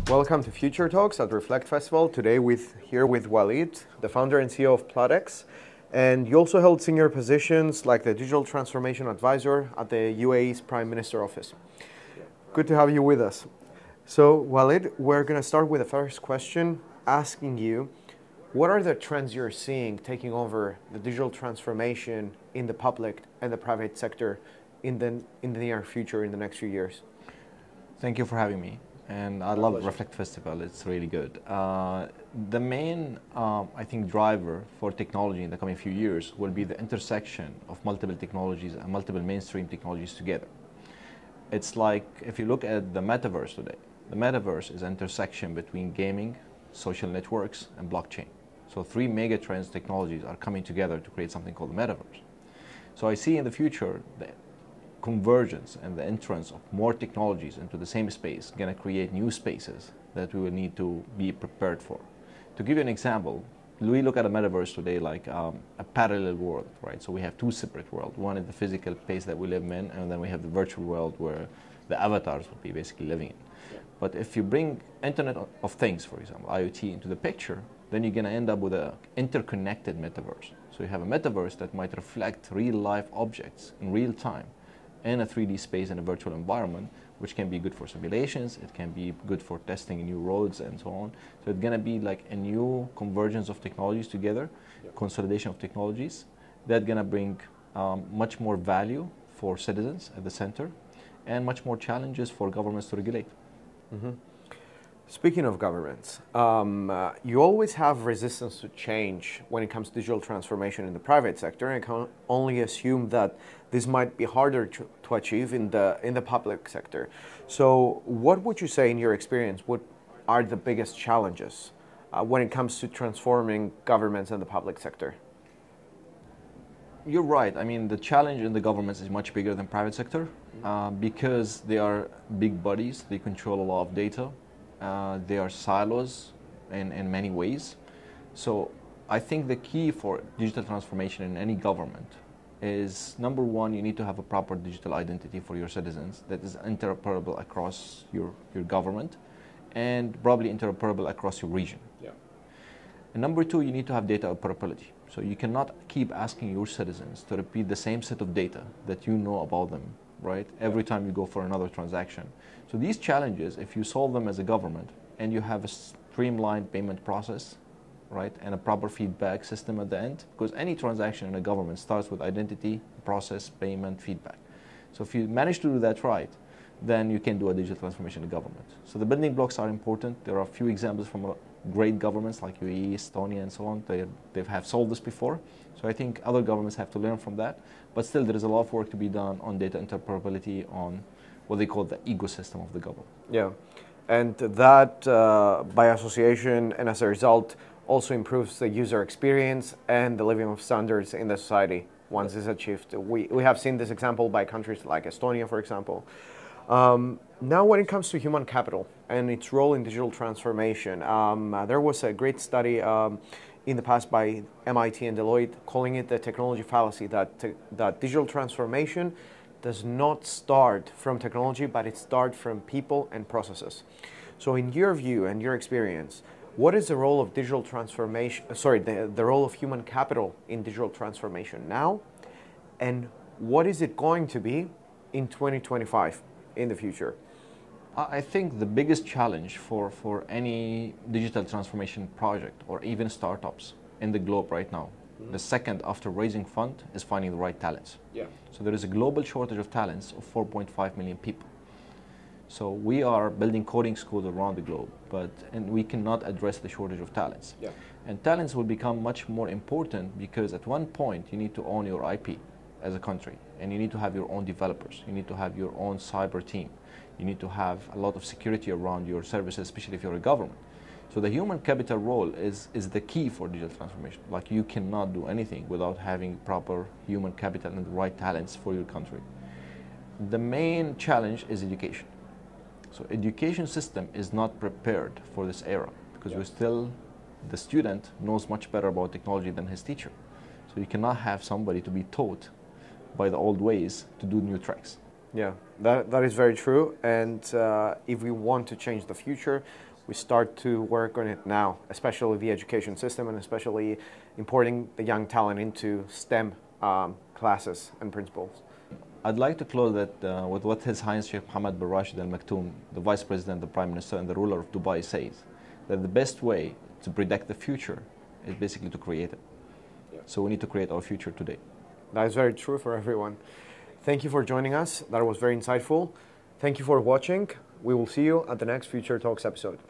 Welcome to Future Talks at Reflect Festival. Today here with Walid, the founder and CEO of PlatX. And you also held senior positions like the Digital Transformation Advisor at the UAE's Prime Minister Office. Good to have you with us. So, Walid, we're going to start with the first question, asking you, what are the trends you're seeing taking over the digital transformation in the public and the private sector in the near future, in the next few years? Thank you for having me. And I love Reflect Festival, it's really good. The main, I think, driver for technology in the coming few years will be the intersection of multiple technologies and multiple mainstream technologies together. It's like, if you look at the metaverse today, the metaverse is an intersection between gaming, social networks, and blockchain. So three mega trends technologies are coming together to create something called the metaverse. So I see in the future that convergence and the entrance of more technologies into the same space going to create new spaces that we will need to be prepared for. To give you an example, we look at a metaverse today like a parallel world, right? So we have two separate worlds. One is the physical place that we live in, and then we have the virtual world where the avatars will be basically living in. Yeah. But if you bring Internet of Things, for example, IoT, into the picture, then you're going to end up with an interconnected metaverse. So you have a metaverse that might reflect real-life objects in real time in a 3D space in a virtual environment, which can be good for simulations, it can be good for testing new roads and so on. So it's going to be like a new convergence of technologies together, consolidation of technologies, that's going to bring much more value for citizens at the center and much more challenges for governments to regulate. Mm-hmm. Speaking of governments, you always have resistance to change when it comes to digital transformation in the private sector, and can only assume that this might be harder to achieve in the public sector. So what would you say in your experience, what are the biggest challenges when it comes to transforming governments and the public sector? You're right. I mean, the challenge in the governments is much bigger than private sector because they are big bodies, they control a lot of data. They are silos in many ways. So I think the key for digital transformation in any government is, number one, you need to have a proper digital identity for your citizens that is interoperable across your government and probably interoperable across your region. Yeah. And number two, you need to have data interoperability. So you cannot keep asking your citizens to repeat the same set of data that you know about them, right? Every time you go for another transaction. So these challenges, if you solve them as a government and you have a streamlined payment process, right, and a proper feedback system at the end, because any transaction in a government starts with identity, process, payment, feedback. So if you manage to do that right, then you can do a digital transformation in government. So the building blocks are important. There are a few examples from great governments like UAE, Estonia, and so on. They have solved this before. So I think other governments have to learn from that. But still, there is a lot of work to be done on data interoperability, on what they call the ecosystem of the government. Yeah, and that by association and as a result also improves the user experience and the living of standards in the society once it's achieved. We have seen this example by countries like Estonia, for example. Now when it comes to human capital and its role in digital transformation, there was a great study in the past by MIT and Deloitte calling it the technology fallacy, that digital transformation does not start from technology, but it starts from people and processes. So in your view and your experience, what is the role of digital transformation, the role of human capital in digital transformation now, and what is it going to be in 2025 in the future? I think the biggest challenge for any digital transformation project or even startups in the globe right now, the second after raising fund, is finding the right talents. Yeah. So there is a global shortage of talents of 4.5 million people. So we are building coding schools around the globe, and we cannot address the shortage of talents. Yeah. And talents will become much more important because at one point you need to own your IP as a country, and you need to have your own developers. You need to have your own cyber team. You need to have a lot of security around your services, especially if you're a government. So the human capital role is the key for digital transformation. Like, you cannot do anything without having proper human capital and the right talents for your country. The main challenge is education. So education system is not prepared for this era because the student knows much better about technology than his teacher. So you cannot have somebody to be taught by the old ways to do new tricks. Yeah, that is very true. And if we want to change the future, we start to work on it now, especially the education system and especially importing the young talent into STEM classes and principles. I'd like to close that with what His Highness Sheikh Mohammed bin Rashid Al Maktoum, the Vice President, the Prime Minister, and the ruler of Dubai says, that the best way to predict the future is basically to create it. Yeah. So we need to create our future today. That is very true for everyone. Thank you for joining us. That was very insightful. Thank you for watching. We will see you at the next Future Talks episode.